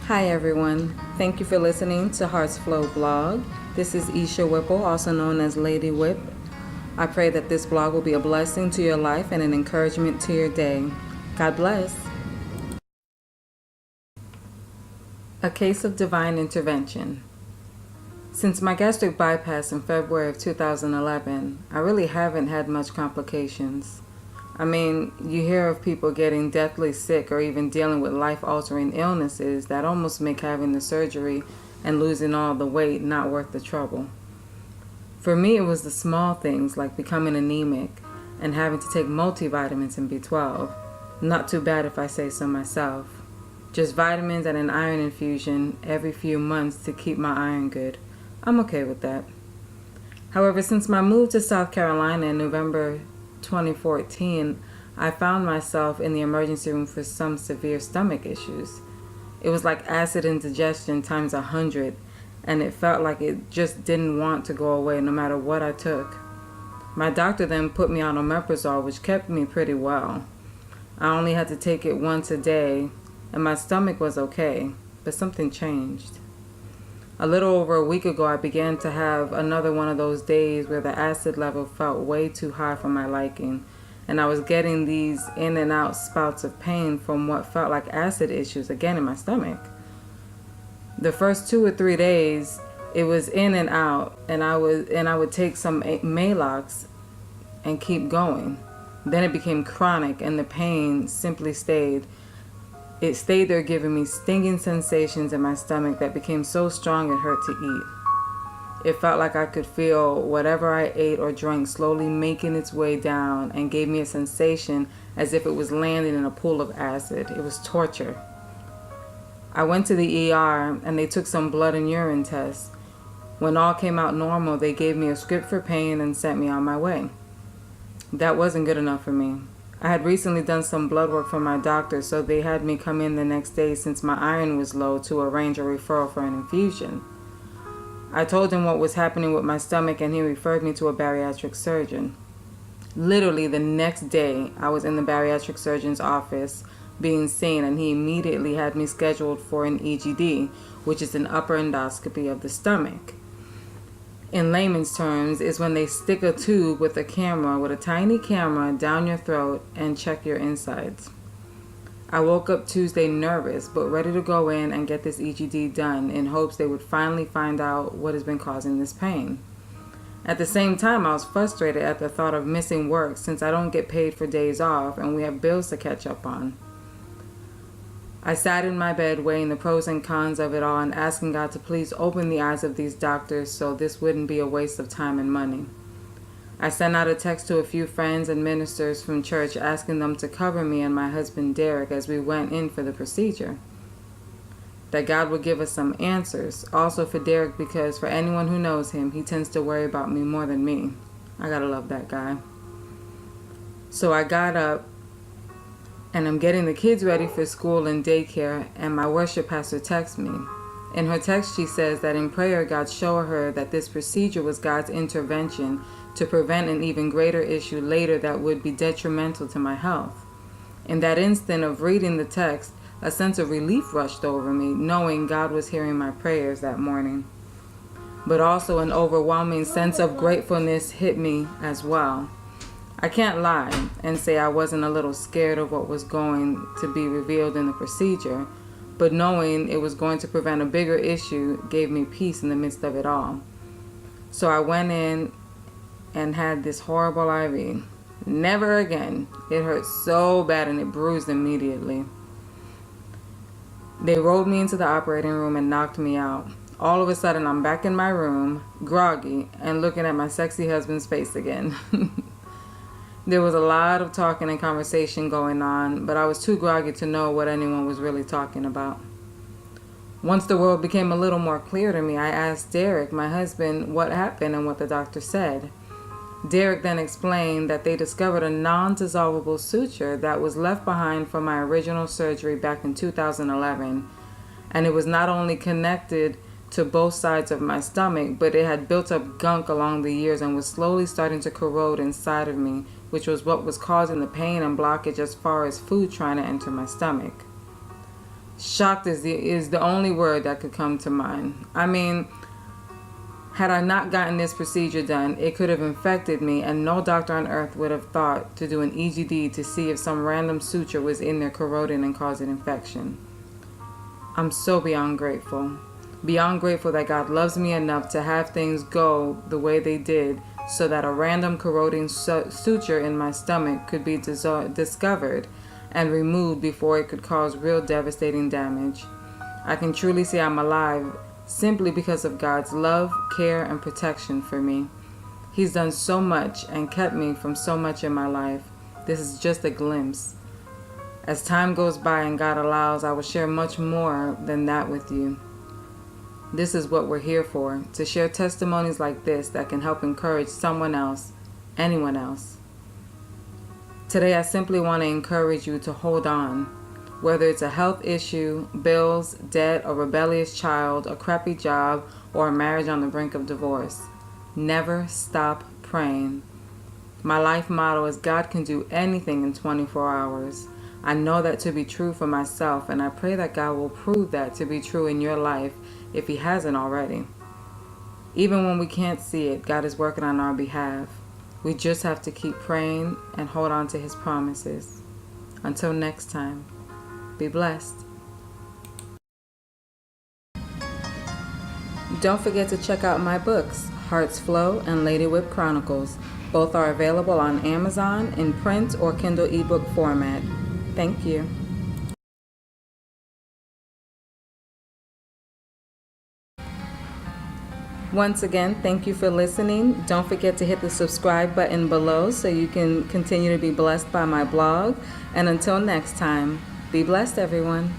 Hi everyone, thank you for listening to Hearts Flow blog. This is Isha Whipple, also known as Lady Whip. I pray that this blog will be a blessing to your life and an encouragement to your day. God bless. A case of divine intervention. Since my gastric bypass in February of 2011, I really haven't had much complications. I mean, you hear of people getting deathly sick or even dealing with life-altering illnesses that almost make having the surgery and losing all the weight not worth the trouble. For me, it was the small things like becoming anemic and having to take multivitamins and B12. Not too bad if I say so myself. Just vitamins and an iron infusion every few months to keep my iron good. I'm okay with that. However, since my move to South Carolina in November 2014, I found myself in the emergency room for some severe stomach issues. It was like acid indigestion times 100, and it felt like it just didn't want to go away no matter what I took. My doctor then put me on omeprazole, which kept me pretty well. I only had to take it once a day, and my stomach was okay, but something changed. A little over a week ago, I began to have another one of those days where the acid level felt way too high for my liking, and I was getting these in and out spouts of pain from what felt like acid issues again in my stomach. The first 2 or 3 days, it was in and out, and I would take some Maalox and keep going. Then it became chronic, and the pain simply stayed. It stayed there giving me stinging sensations in my stomach that became so strong it hurt to eat. It felt like I could feel whatever I ate or drank slowly making its way down and gave me a sensation as if it was landing in a pool of acid. It was torture. I went to the ER and they took some blood and urine tests. When all came out normal, they gave me a script for pain and sent me on my way. That wasn't good enough for me. I had recently done some blood work for my doctor, so they had me come in the next day since my iron was low to arrange a referral for an infusion. I told him what was happening with my stomach and he referred me to a bariatric surgeon. Literally the next day, I was in the bariatric surgeon's office being seen, and he immediately had me scheduled for an EGD, which is an upper endoscopy of the stomach. In layman's terms, is when they stick a tube with a tiny camera down your throat and check your insides. I woke up Tuesday nervous but ready to go in and get this EGD done in hopes they would finally find out what has been causing this pain. At the same time, I was frustrated at the thought of missing work since I don't get paid for days off and we have bills to catch up on. I sat in my bed weighing the pros and cons of it all and asking God to please open the eyes of these doctors so this wouldn't be a waste of time and money. I sent out a text to a few friends and ministers from church asking them to cover me and my husband Derek as we went in for the procedure. That God would give us some answers. Also for Derek, because for anyone who knows him, he tends to worry about me more than me. I gotta love that guy. So I got up and I'm getting the kids ready for school and daycare, and my worship pastor texts me. In her text, she says that in prayer, God showed her that this procedure was God's intervention to prevent an even greater issue later that would be detrimental to my health. In that instant of reading the text, a sense of relief rushed over me, knowing God was hearing my prayers that morning. But also an overwhelming sense of gratefulness hit me as well. I can't lie and say I wasn't a little scared of what was going to be revealed in the procedure, but knowing it was going to prevent a bigger issue gave me peace in the midst of it all. So I went in and had this horrible IV. Never again. It hurt so bad and it bruised immediately. They rolled me into the operating room and knocked me out. All of a sudden, I'm back in my room, groggy, and looking at my sexy husband's face again. There was a lot of talking and conversation going on, but I was too groggy to know what anyone was really talking about. Once the world became a little more clear to me, I asked Derek, my husband, what happened and what the doctor said. Derek then explained that they discovered a non-dissolvable suture that was left behind from my original surgery back in 2011, and it was not only connected to both sides of my stomach, but it had built up gunk along the years and was slowly starting to corrode inside of me, which was what was causing the pain and blockage as far as food trying to enter my stomach. Shocked is the only word that could come to mind. I mean, had I not gotten this procedure done, it could have infected me, and no doctor on earth would have thought to do an EGD to see if some random suture was in there corroding and causing infection. I'm so beyond grateful. Beyond grateful that God loves me enough to have things go the way they did so that a random corroding suture in my stomach could be discovered and removed before it could cause real devastating damage. I can truly say I'm alive simply because of God's love, care, and protection for me. He's done so much and kept me from so much in my life. This is just a glimpse. As time goes by and God allows, I will share much more than that with you. This is what we're here for, to share testimonies like this that can help encourage someone else, anyone else. Today, I simply want to encourage you to hold on. Whether it's a health issue, bills, debt, a rebellious child, a crappy job, or a marriage on the brink of divorce. Never stop praying. My life motto is God can do anything in 24 hours. I know that to be true for myself, and I pray that God will prove that to be true in your life if He hasn't already. Even when we can't see it, God is working on our behalf. We just have to keep praying and hold on to His promises. Until next time. Be blessed. Don't forget to check out my books, Heart's Flow and Lady Whip Chronicles. Both are available on Amazon in print or Kindle ebook format. Thank you. Once again, thank you for listening. Don't forget to hit the subscribe button below so you can continue to be blessed by my blog. And until next time, be blessed, everyone.